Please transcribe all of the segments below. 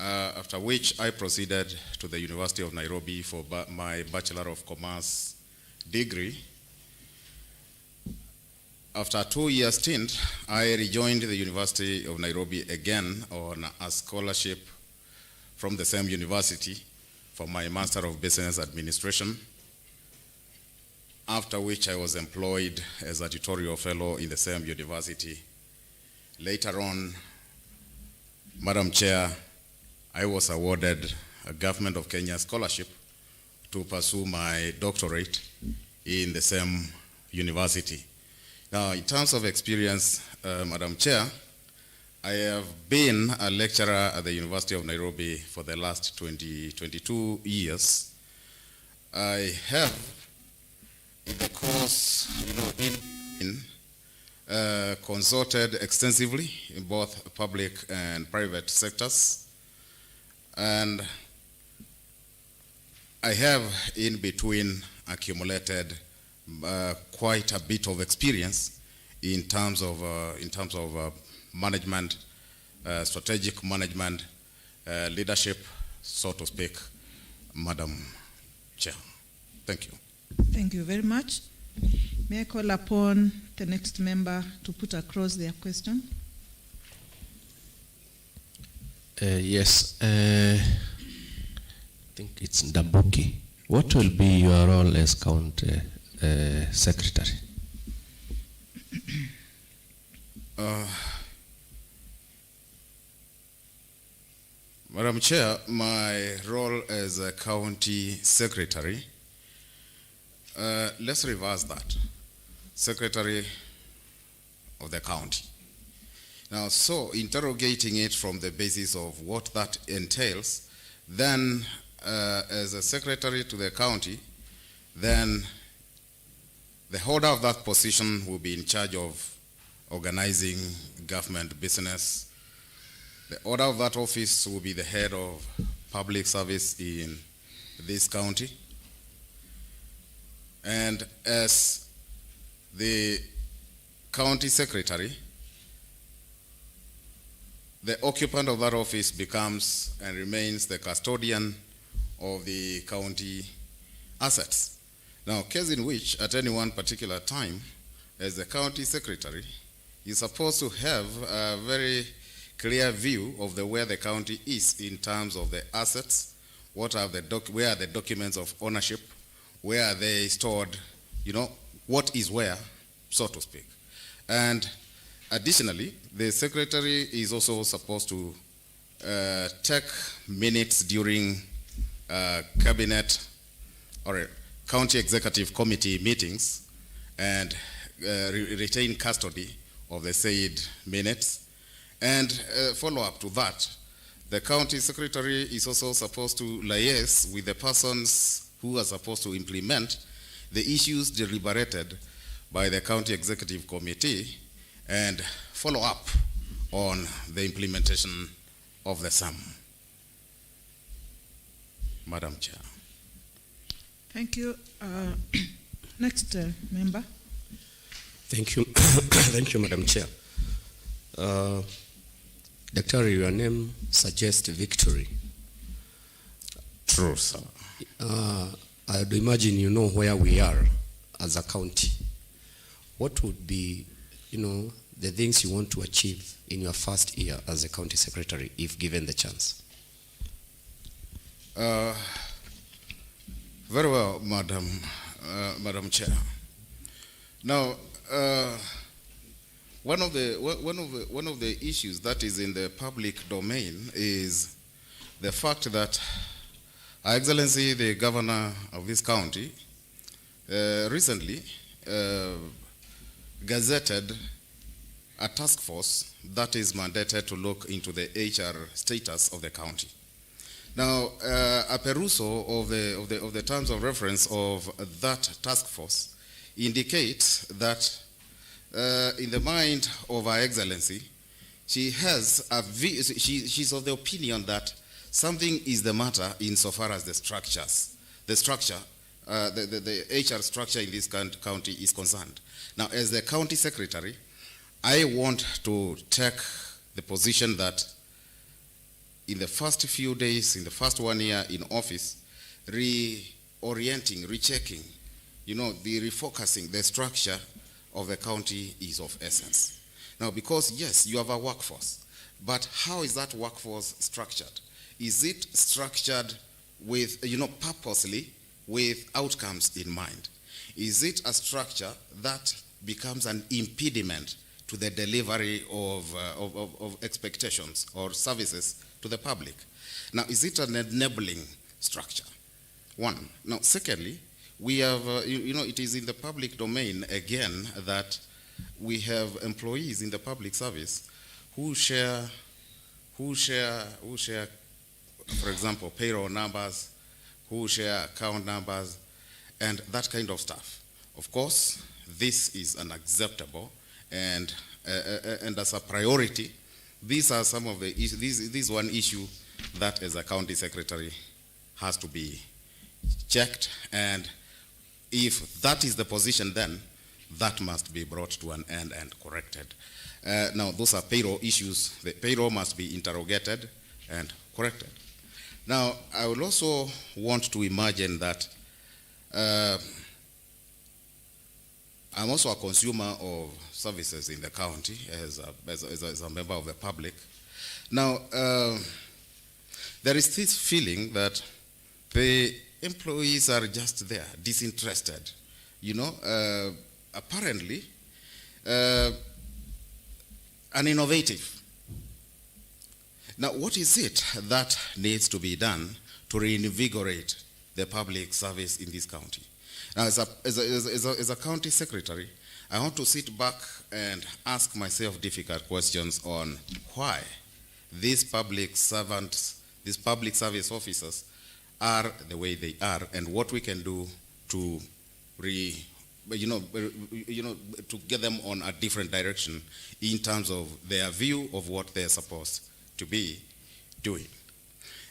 after which I proceeded to the University of Nairobi for my Bachelor of Commerce degree. After a 2-year stint, I rejoined the University of Nairobi again on a scholarship from the same university for my Master of Business Administration, after which I was employed as a tutorial fellow in the same university. Later on, Madam Chair, I was awarded a Government of Kenya scholarship to pursue my doctorate in the same university. Now, in terms of experience, Madam Chair, I have been a lecturer at the University of Nairobi for the last 22 years. I have, in the course, consulted extensively in both public and private sectors, and I have in between accumulated quite a bit of experience in terms of management, strategic management, leadership, so to speak, Madam Chair. Thank you. Thank you very much. May I call upon the next member to put across their question? Yes, I think it's Ndambuki. What will be your role as County Secretary? Madam Chair, my role as a County Secretary, let's reverse that. Secretary of the county. Now, so interrogating it from the basis of what that entails, then as a secretary to the county, then the holder of that position will be in charge of organizing government business. The holder of that office will be the head of public service in this county. And as the county secretary, the occupant of that office becomes and remains the custodian of the county assets. Now, case in which at any one particular time, as the county secretary, you're supposed to have a very clear view of where the county is in terms of the assets, where are the documents of ownership, where are they stored, what is where, so to speak. And additionally, the secretary is also supposed to take minutes during cabinet or county executive committee meetings and retain custody of the said minutes. And follow up to that, the county secretary is also supposed to liaise with the persons who are supposed to implement the issues deliberated by the county executive committee and follow up on the implementation of the same. Madam Chair. Thank you. Next member. Thank you. Thank you, Madam Chair. Dr. Your name suggests victory. True, sir. I would imagine you know where we are as a county. What would be, the things you want to achieve in your first year as a county secretary, if given the chance? Very well, Madam Chair. Now, one of the issues that is in the public domain is the fact that Her Excellency, the Governor of this county, recently gazetted a task force that is mandated to look into the HR status of the county. Now, a perusal of the terms of reference of that task force indicates that in the mind of Her Excellency, she's of the opinion that something is the matter insofar as the HR structure in this county is concerned. Now, as the county secretary, I want to take the position that in the first few days, in the first 1 year in office, reorienting, rechecking, the refocusing, the structure of the county is of essence. Now, because yes, you have a workforce, but how is that workforce structured? Is it structured with, purposely with outcomes in mind? Is it a structure that becomes an impediment to the delivery of expectations or services to the public? Now, is it an enabling structure? One. Now, secondly, we have, it is in the public domain, again, that we have employees in the public service who share, for example, payroll numbers, who share account numbers, and that kind of stuff. Of course, this is unacceptable, and as a priority, these are some of the issues. This is one issue that, as a county secretary, has to be checked, and if that is the position, then that must be brought to an end and corrected. Now, those are payroll issues. The payroll must be interrogated and corrected. Now, I would also want to imagine that I'm also a consumer of services in the county as a member of the public. Now, there is this feeling that the employees are just there, disinterested, apparently uninnovative. Now, what is it that needs to be done to reinvigorate the public service in this county? Now, as a county secretary, I want to sit back and ask myself difficult questions on why these public servants, these public service officers are the way they are, and what we can do to to get them on a different direction in terms of their view of what they're supposed to be doing.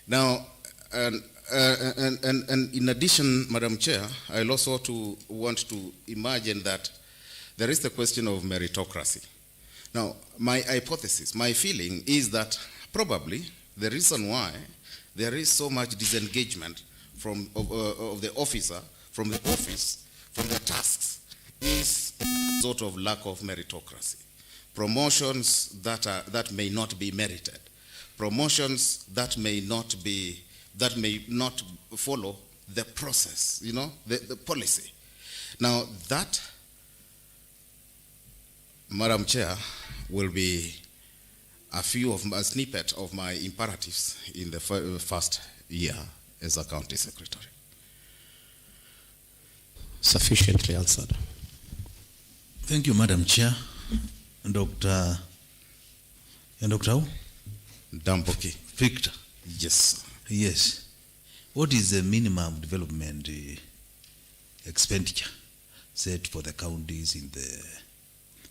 Now, and in addition, Madam Chair, I also want to imagine that there is the question of meritocracy. Now, my hypothesis, my feeling is that probably the reason why there is so much disengagement of the officer, from the office, from the tasks, is a sort of lack of meritocracy. Promotions that may not be merited. Promotions that may not follow the process, the policy. Now that, Madam Chair, will be a snippet of my imperatives in the first year as a county secretary. Sufficiently answered. Thank you, Madam Chair. Dr. who? Damboki. Victor. Yes, sir. Yes. What is the minimum development expenditure set for the counties in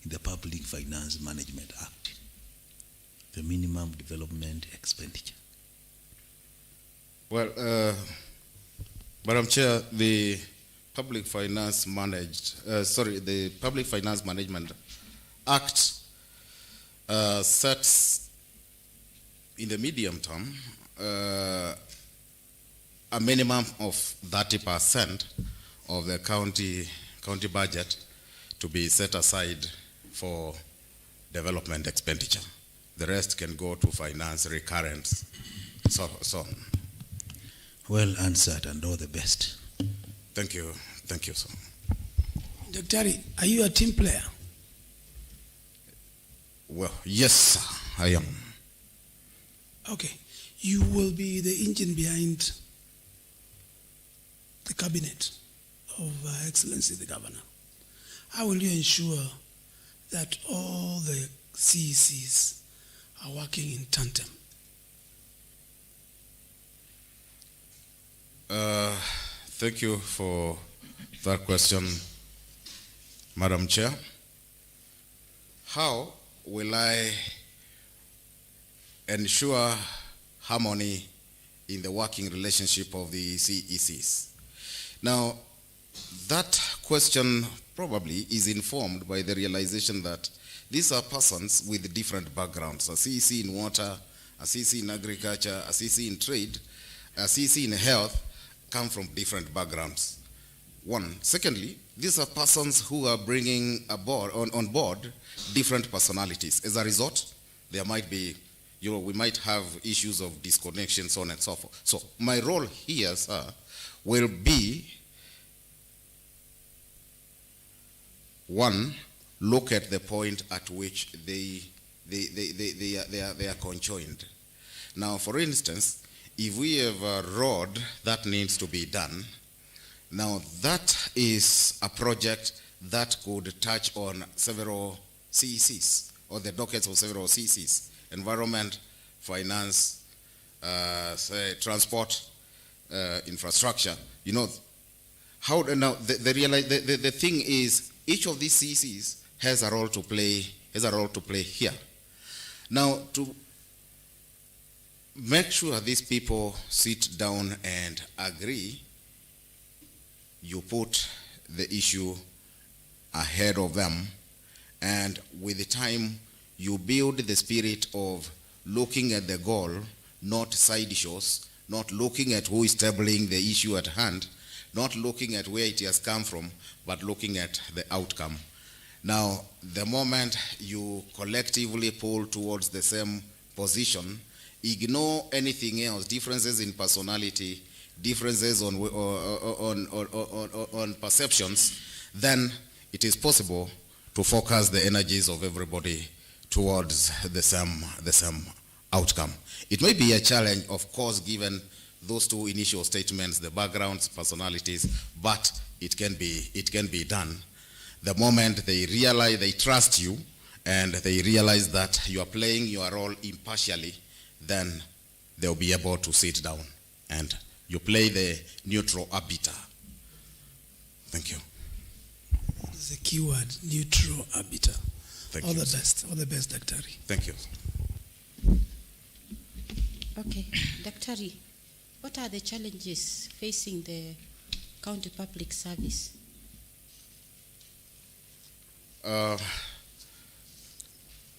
the Public Finance Management Act? The minimum development expenditure. Well, Madam Chair, the Public Finance Management Act sets in the medium term a minimum of 30% of the county budget to be set aside for development expenditure. The rest can go to finance recurrence, so on. Well answered, and all the best. Thank you, sir. Dr. Are you a team player? Well, yes, sir, I am. Okay. You will be the engine behind the cabinet of Excellency the Governor. How will you ensure that all the CECs are working in tandem? Thank you for that question, Madam Chair. How will I ensure harmony in the working relationship of the CECs? Now, that question probably is informed by the realization that these are persons with different backgrounds. A CEC in water, a CC in agriculture, a CC in trade, a CC in health, come from different backgrounds. One. Secondly, these are persons who are bringing on board different personalities. As a result, there might be, we might have issues of disconnection, so on and so forth. So my role here, sir, will be, one, look at the point at which they are conjoined. Now, for instance, if we have a road that needs to be done, now that is a project that could touch on several CECs, or the dockets of several CECs: environment, finance, transport, infrastructure. You know, how now the thing is, each of these CECs has a role to play. Here. Now, to make sure these people sit down and agree, you put the issue ahead of them, and with the time you build the spirit of looking at the goal, not side issues, not looking at who is tabling the issue at hand, not looking at where it has come from, but looking at the outcome. Now, the moment you collectively pull towards the same position, ignore anything else, differences in personality, differences on perceptions, then it is possible to focus the energies of everybody towards the same outcome. It may be a challenge, of course, given those two initial statements, the backgrounds, personalities, but it can be done. The moment they realize, they trust you, and they realize that you are playing your role impartially, then they'll be able to sit down and you play the neutral arbiter. Thank you. It's a keyword, neutral arbiter. Thank All you. All the best, Daktari. Thank you. Okay, Daktari, what are the challenges facing the county public service?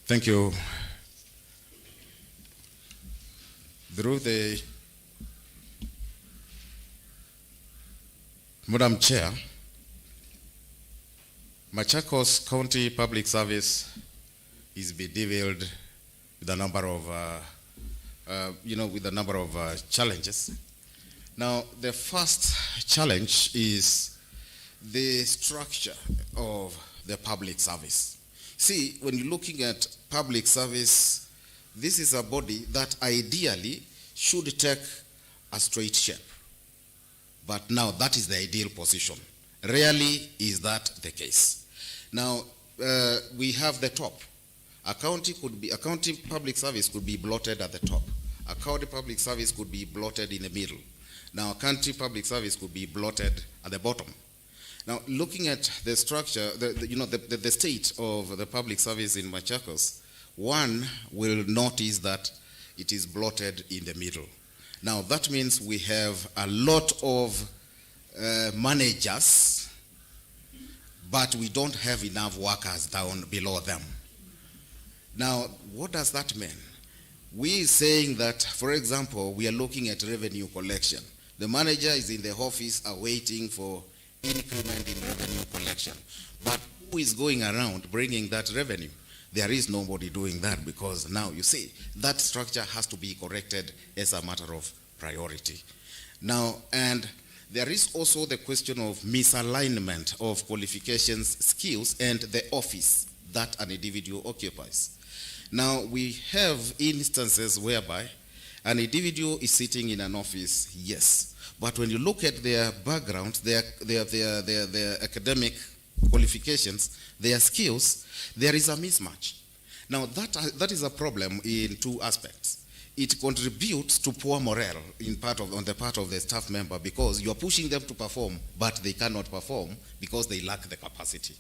Thank you. Through the Madam Chair, Machakos County Public Service is bedeviled with a number of, challenges. Now, the first challenge is the structure of the public service. See, when you're looking at public service, this is a body that ideally should take a straight shape. But now that is the ideal position. Rarely is that the case. Now, we have the top. A county public service could be blotted at the top. A county public service could be blotted in the middle. Now, a county public service could be blotted at the bottom. Now, looking at the structure, the state of the public service in Machakos, one will notice that it is blotted in the middle. Now, that means we have a lot of managers, but we don't have enough workers down below them. Now, what does that mean? We are saying that, for example, we are looking at revenue collection. The manager is in the office awaiting for increment in revenue collection. But who is going around bringing that revenue? There is nobody doing that, because now you see that structure has to be corrected as a matter of priority. Now, and there is also the question of misalignment of qualifications, skills, and the office that an individual occupies. Now, we have instances whereby an individual is sitting in an office, yes, but when you look at their background, their academic qualifications, their skills, there is a mismatch. Now, that is a problem in two aspects. It contributes to poor morale on the part of the staff member, because you're pushing them to perform, but they cannot perform because they lack the capacity.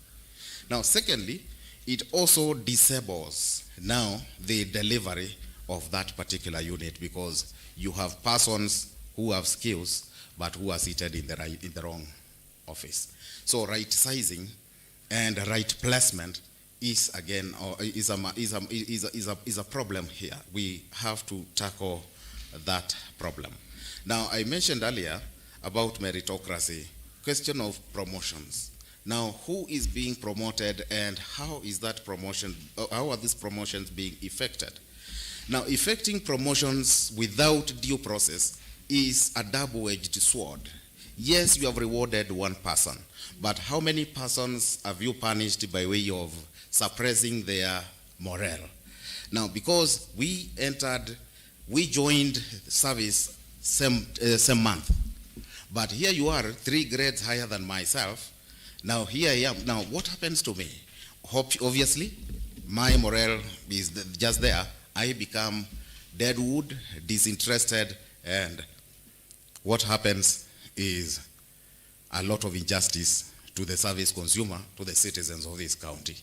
Now, secondly, it also disables now the delivery of that particular unit, because you have persons who have skills but who are seated in the wrong office. So right sizing and right placement is again, or is a problem here. We have to tackle that problem. Now, I mentioned earlier about meritocracy, question of promotions. Now, who is being promoted and how is that promotion, how are these promotions being effected? Now, effecting promotions without due process is a double-edged sword. Yes, you have rewarded one person, but how many persons have you punished by way of suppressing their morale? Now, because we joined service same month, but here you are 3 grades higher than myself. Now here I am. Now what happens to me? Obviously, my morale is just there. I become deadwood, disinterested, and what happens is a lot of injustice to the service consumer, to the citizens of this county.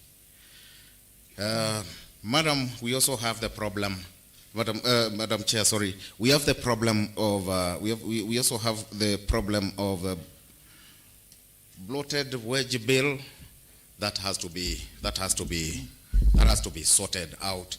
Madam, we also have the problem, Madam Chair, sorry, we have the problem of, we also have the problem of bloated wage bill that has to be sorted out.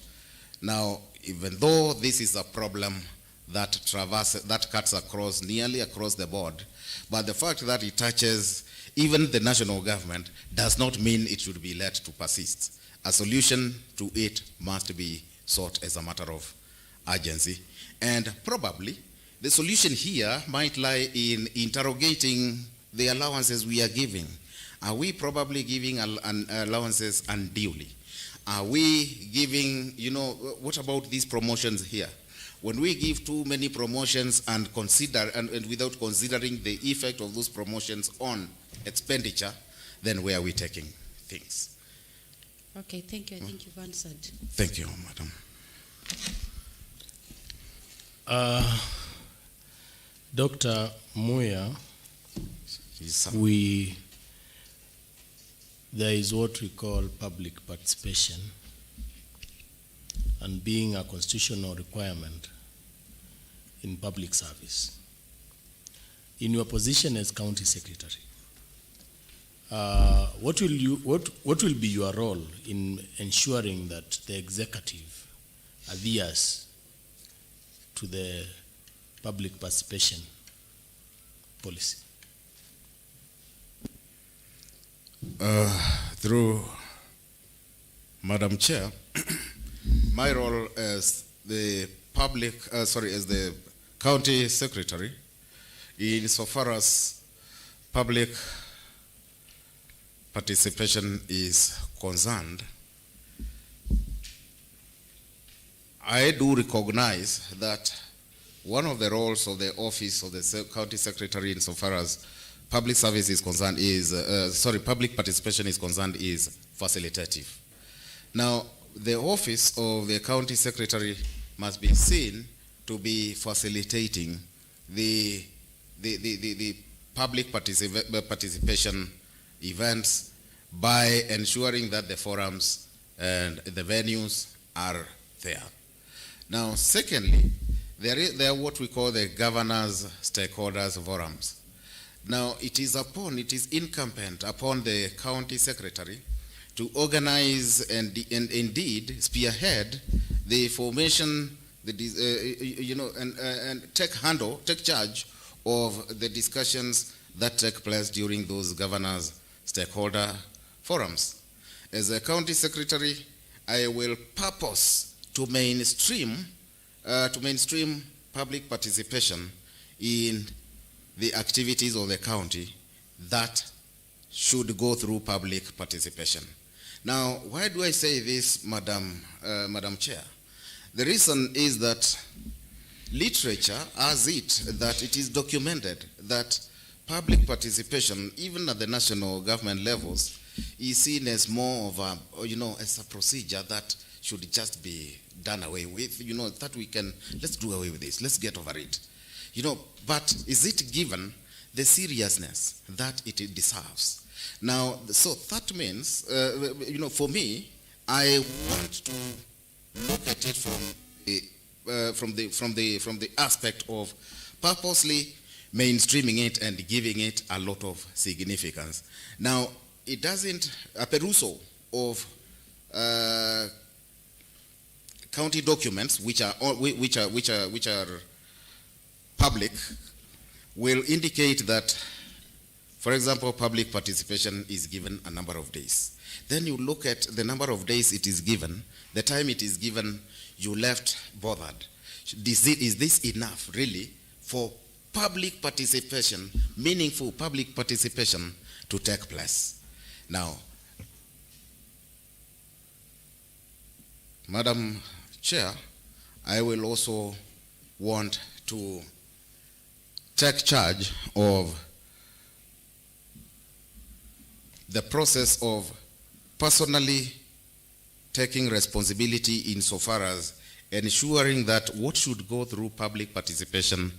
Now, even though this is a problem that cuts across, nearly across the board, but the fact that it touches even the national government does not mean it should be let to persist. A solution to it must be sought as a matter of urgency. And probably the solution here might lie in interrogating the allowances we are giving. Are we probably giving allowances unduly? Are we giving, what about these promotions here? When we give too many promotions and without considering the effect of those promotions on expenditure, then where are we taking things? Okay, thank you. I think you've answered. Thank you, Madam. Dr. Muya, there is what we call public participation, and being a constitutional requirement in public service. In your position as county secretary, what will be your role in ensuring that the executive adheres to the public participation policy? Through Madam Chair, my role as the as the county secretary, insofar as public participation is concerned, I do recognize that one of the roles of the office of the county secretary, insofar as public service is concerned, public participation is concerned, is facilitative. Now, the office of the county secretary must be seen to be facilitating the public participation events by ensuring that the forums and the venues are there. Now, secondly, there are what we call the governors' stakeholders forums. Now, it is incumbent upon the county secretary to organize and indeed spearhead the formation, and take charge of the discussions that take place during those governors' stakeholder forums. As a county secretary, I will purpose to mainstream public participation in the activities of the county that should go through public participation. Now, why do I say this, Madam Chair? The reason is that literature has it that it is documented that public participation, even at the national government levels, is seen as more of a, as a procedure that should just be done away with, that let's do away with this, let's get over it. But is it given the seriousness that it deserves? Now, so that means, for me, I want to look at it from the aspect of purposely mainstreaming it and giving it a lot of significance. Now, it doesn't, a perusal of county documents which are public will indicate that, for example, public participation is given a number of days. Then you look at the number of days it is given, the time it is given, you left bothered. Is this enough really for public participation, meaningful public participation to take place? Now, Madam Chair, I will also want to take charge of the process of personally taking responsibility insofar as ensuring that what should go through public participation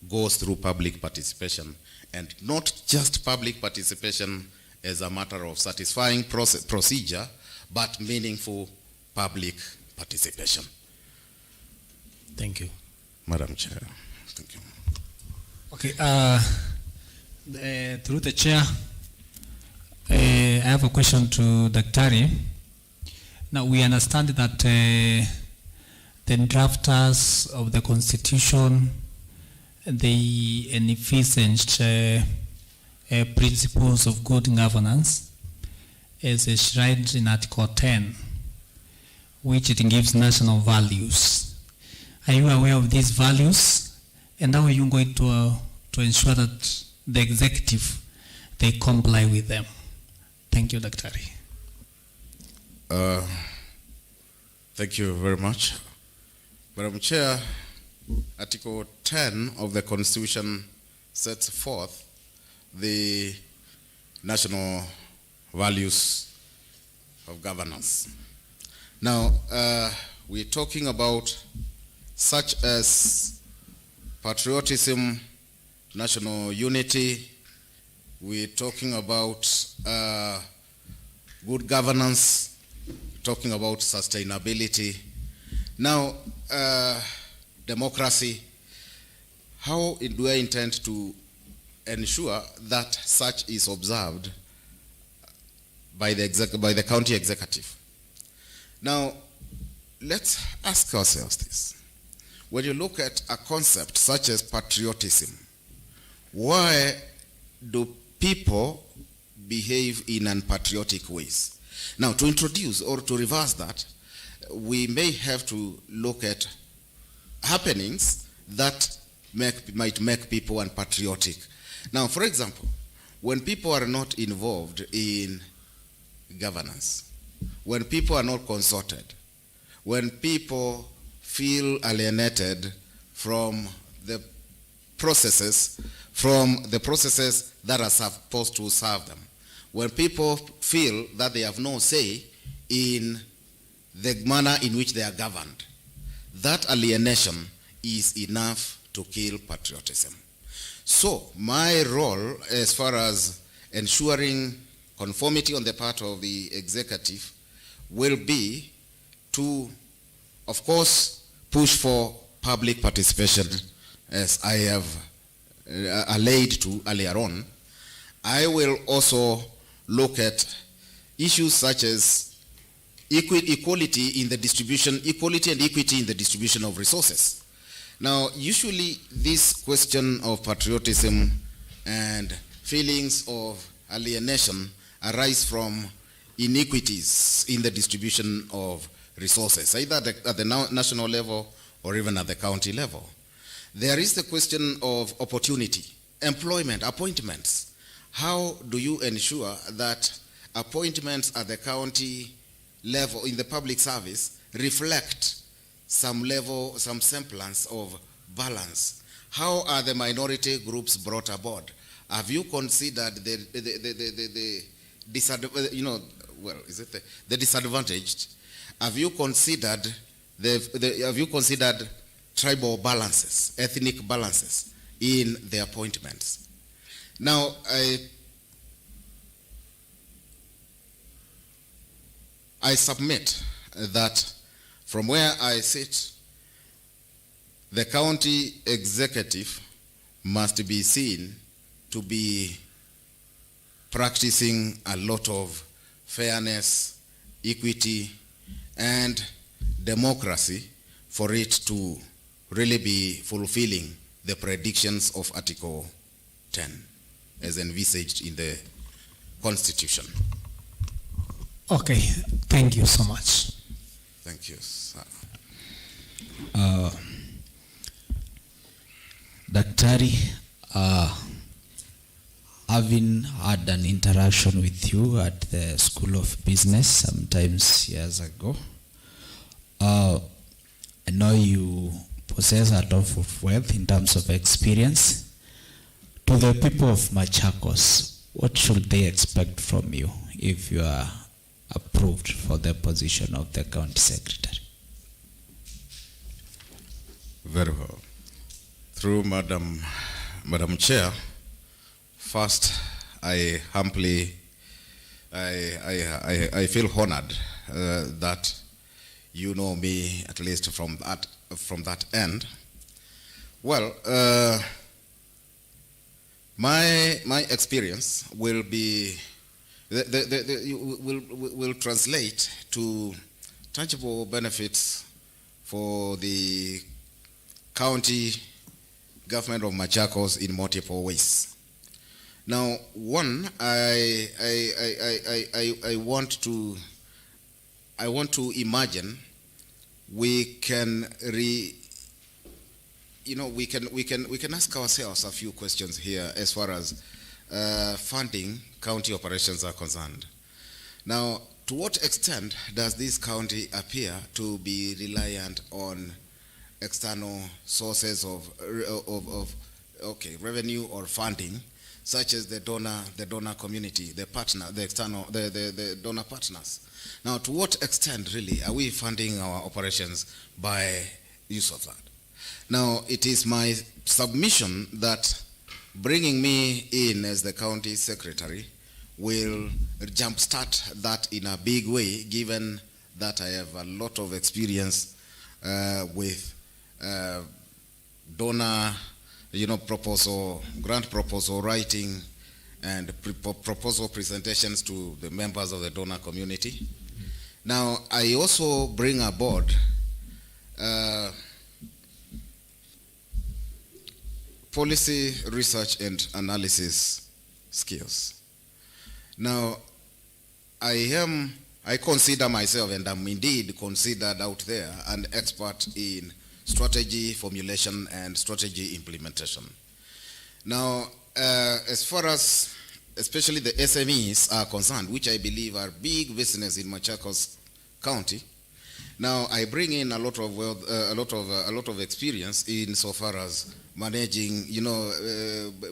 goes through public participation, and not just public participation as a matter of satisfying procedure, but meaningful public participation. Thank you. Madam Chair, thank you. Okay, through the chair, I have a question to Daktari. Now, we understand that the drafters of the Constitution, they envisaged principles of good governance as enshrined in Article 10, which it gives national values. Are you aware of these values? And how are you going to ensure that the executive, they comply with them? Thank you, Daktari. Thank you very much. Madam Chair, Article 10 of the Constitution sets forth the national values of governance. Now, we're talking about such as patriotism, national unity. We're talking about good governance, talking about sustainability. Now, democracy. How do I intend to ensure that such is observed by the county executive? Now, let's ask ourselves this. When you look at a concept such as patriotism, why do people behave in unpatriotic ways? Now, to introduce or to reverse that, we may have to look at happenings that might make people unpatriotic. Now, for example, when people are not involved in governance, when people are not consulted, when people feel alienated from the processes that are supposed to serve them, when people feel that they have no say in the manner in which they are governed, that alienation is enough to kill patriotism. So my role as far as ensuring conformity on the part of the executive will be to, of course, push for public participation, as I have allayed to earlier on. I will also look at issues such as equality in the distribution, equality and equity in the distribution of resources. Now, usually this question of patriotism and feelings of alienation arise from inequities in the distribution of resources, either at the national level or even at the county level. There is the question of opportunity, employment, appointments. How do you ensure that appointments at the county level in the public service reflect some level, some semblance of balance? How are the minority groups brought aboard? Have you considered the disadvantaged? Have you considered tribal balances, ethnic balances in the appointments? Now, I submit that from where I sit, the county executive must be seen to be practicing a lot of fairness, equity, and democracy for it to really be fulfilling the predictions of Article 10 as envisaged in the Constitution. Okay, thank you so much. Thank you, sir. Daktari, having had an interaction with you at the School of Business sometimes years ago, I know you possess a lot of wealth in terms of experience. To the people of Machakos, what should they expect from you if you are approved for the position of the county secretary? Very well. Through Madam Chair, first I humbly, I feel honored that you know me at least from that end. Well, my experience will be will translate to tangible benefits for the county government of Machakos in multiple ways. Now, one, I want to imagine we can we can ask ourselves a few questions here as far as funding county operations are concerned. Now, to what extent does this county appear to be reliant on external sources of revenue or funding, such as the donor community, the donor partners? Now, to what extent really are we funding our operations by use of that? Now, it is my submission that bringing me in as the county secretary will jumpstart that in a big way, given that I have a lot of experience with donor, grant proposal writing and proposal presentations to the members of the donor community. Now, I also bring aboard policy research and analysis skills. Now, I consider myself, and I'm indeed considered out there, an expert in strategy formulation and strategy implementation. Now, as far as especially the SMEs are concerned, which I believe are big business in Machakos County, now I bring in a lot of a lot of experience in so far as managing,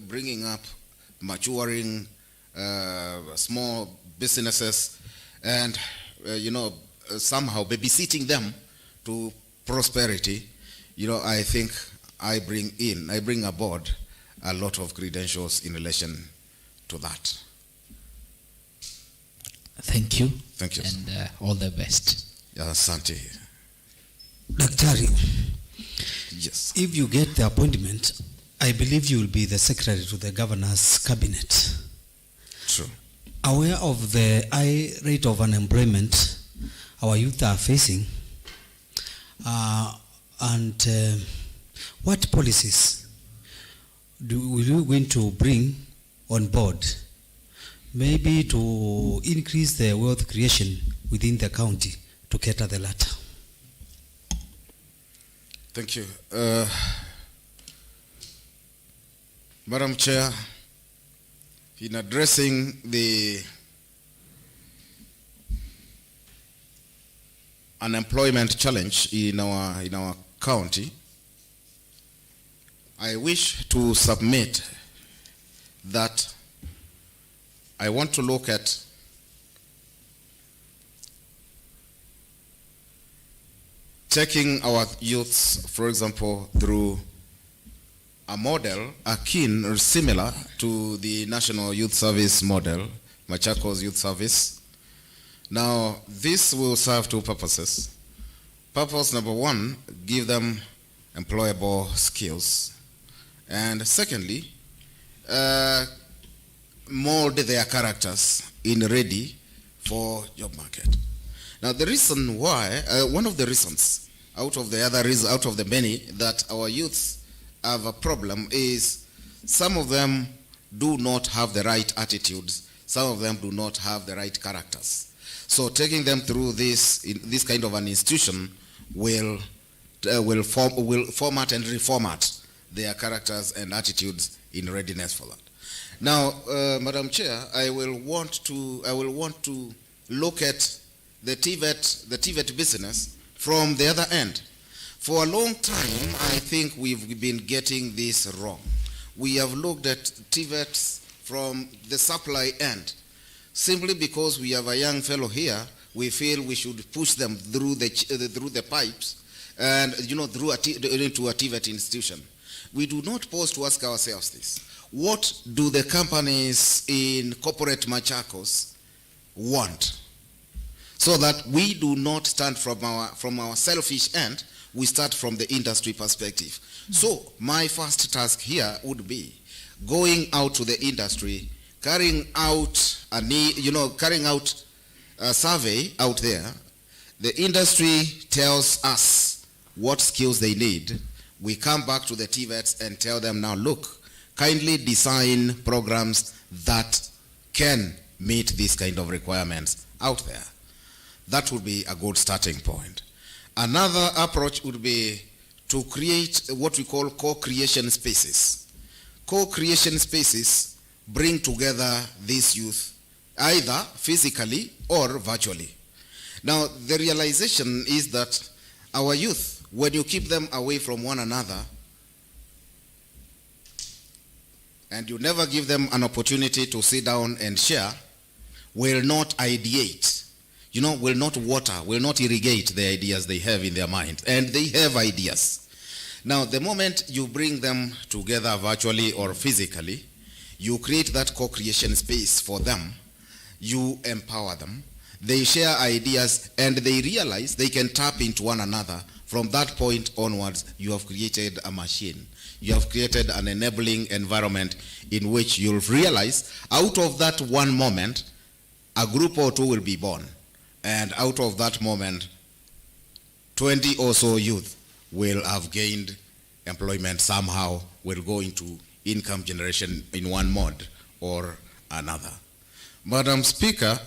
bringing up, maturing small businesses, and somehow babysitting them to prosperity. I think I bring aboard a lot of credentials in relation to that. Thank you. Thank you. And all the best. Asante. Daktari, Yes. if you get the appointment, I believe you will be the secretary to the governor's cabinet. True. Aware of the high rate of unemployment our youth are facing, and what policies will you going to bring on board, maybe to increase the wealth creation within the county to cater the latter? Thank you. Madam Chair, in addressing the unemployment challenge in our county, I wish to submit that I want to look at taking our youths, for example, through a model akin or similar to the National Youth Service model, Machakos Youth Service. Now, this will serve two purposes. Purpose number one, give them employable skills. And secondly, mold their characters in ready for job market. Now, the reason why, one of the reasons, out of the many, that our youths have a problem is some of them do not have the right attitudes, some of them do not have the right characters. So taking them through this kind of an institution will format and reformat their characters and attitudes in readiness for that. Now, Madam Chair, I will want to look at the TVET business from the other end. For a long time, I think we've been getting this wrong. We have looked at TVETs from the supply end. Simply because we have a young fellow here, we feel we should push them through the pipes and into a TVET institution. We do not pause to ask ourselves this. What do the companies in corporate Machakos want? So that we do not stand from our selfish end, we start from the industry perspective. So my first task here would be going out to the industry, carrying out a survey out there. The industry tells us what skills they need. We come back to the TVETs and tell them, now look, kindly design programs that can meet these kind of requirements out there. That would be a good starting point. Another approach would be to create what we call co-creation spaces. Co-creation spaces bring together these youth, either physically or virtually. Now, the realization is that our youth, when you keep them away from one another, and you never give them an opportunity to sit down and share, will not ideate, will not water, will not irrigate the ideas they have in their mind. And they have ideas. Now, the moment you bring them together virtually or physically, you create that co-creation space for them, you empower them, they share ideas, and they realize they can tap into one another. From that point onwards, you have created a machine. You have created an enabling environment in which you'll realize out of that one moment, a group or two will be born. And out of that moment, 20 or so youth will have gained employment somehow, will go into income generation in one mode or another. Madam Chair,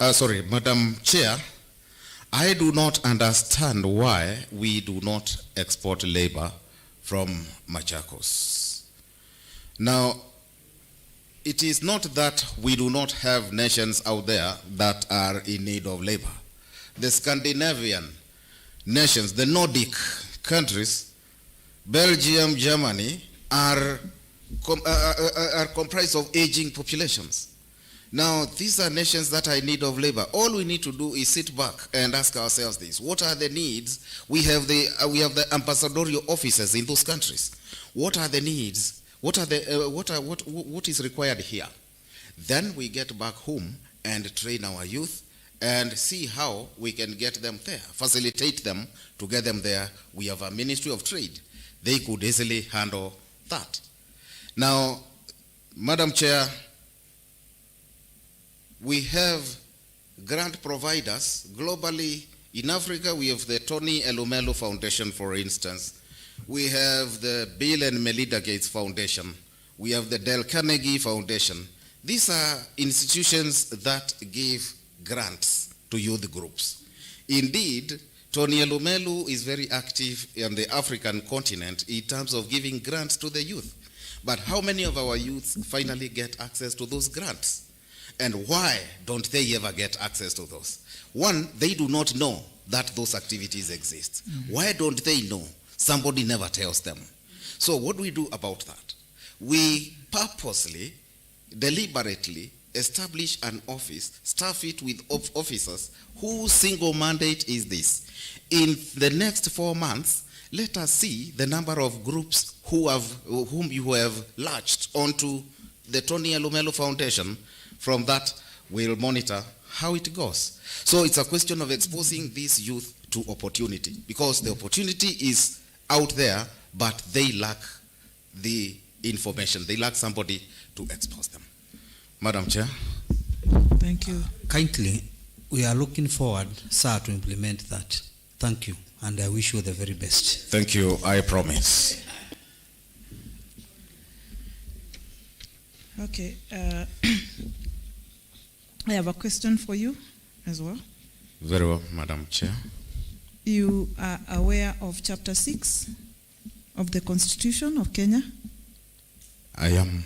I do not understand why we do not export labor from Machakos. Now, it is not that we do not have nations out there that are in need of labor. The Scandinavian nations, the Nordic countries, Belgium, Germany, are comprised of aging populations. Now, these are nations that are in need of labor. All we need to do is sit back and ask ourselves this: what are the needs? We have the ambassadorial offices in those countries. What are the needs? What is required here? Then we get back home and train our youth and see how we can get them there, facilitate them to get them there. We have a Ministry of Trade. They could easily handle that. Now, Madam Chair, we have grant providers globally. In Africa, we have the Tony Elumelu Foundation, for instance. We have the Bill and Melinda Gates Foundation. We have the Dale Carnegie Foundation. These are institutions that give grants to youth groups. Indeed, Tony Elumelu is very active on the African continent in terms of giving grants to the youth. But how many of our youths finally get access to those grants? And why don't they ever get access to those? One, they do not know that those activities exist. Why don't they know? Somebody never tells them. So what do we do about that? We purposely, deliberately establish an office, staff it with officers whose single mandate is this: in the next 4 months, let us see the number of groups whom you have latched onto the Tony Elumelu Foundation. From that, we'll monitor how it goes. So it's a question of exposing these youth to opportunity, because the opportunity is out there, but they lack the information. They lack somebody to expose them. Madam Chair. Thank you. Kindly, we are looking forward, sir, to implement that. Thank you, and I wish you the very best. Thank you, I promise. Okay. I have a question for you as well. Very well, Madam Chair. You are aware of Chapter 6 of the Constitution of Kenya? I am,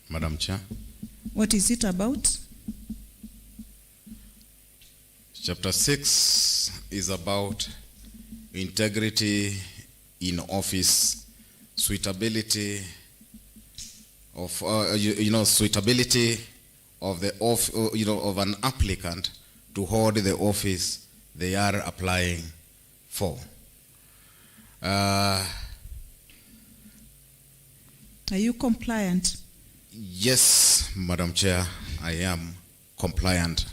Madam Chair. What is it about? Chapter 6 is about integrity in office, suitability of suitability of the of an applicant to hold the office they are applying for. Are you compliant? Yes, Madam Chair, I am compliant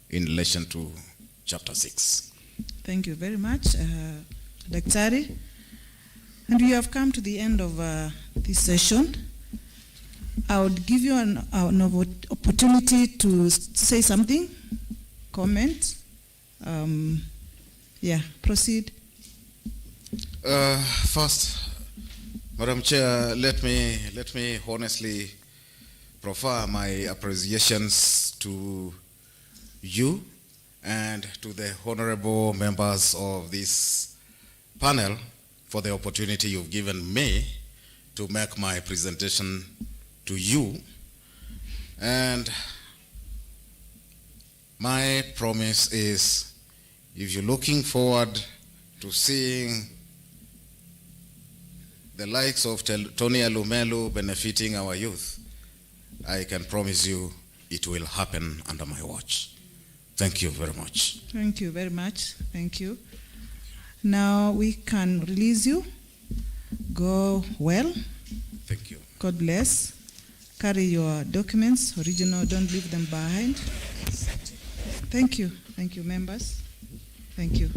in relation to Chapter 6. Thank you very much, Daktari. And we have come to the end of this session. I would give you an opportunity to say something, comment. Proceed. First, Madam Chair, let me honestly proffer my appreciations to you and to the honorable members of this panel for the opportunity you've given me to make my presentation to you. And my promise is, if you're looking forward to seeing the likes of Tony Alumelu benefiting our youth, I can promise you it will happen under my watch. Thank you very much. Thank you very much. Thank you. Now we can release you. Go well. Thank you. God bless. Carry your documents, original, don't leave them behind. Thank you. Thank you, members. Thank you.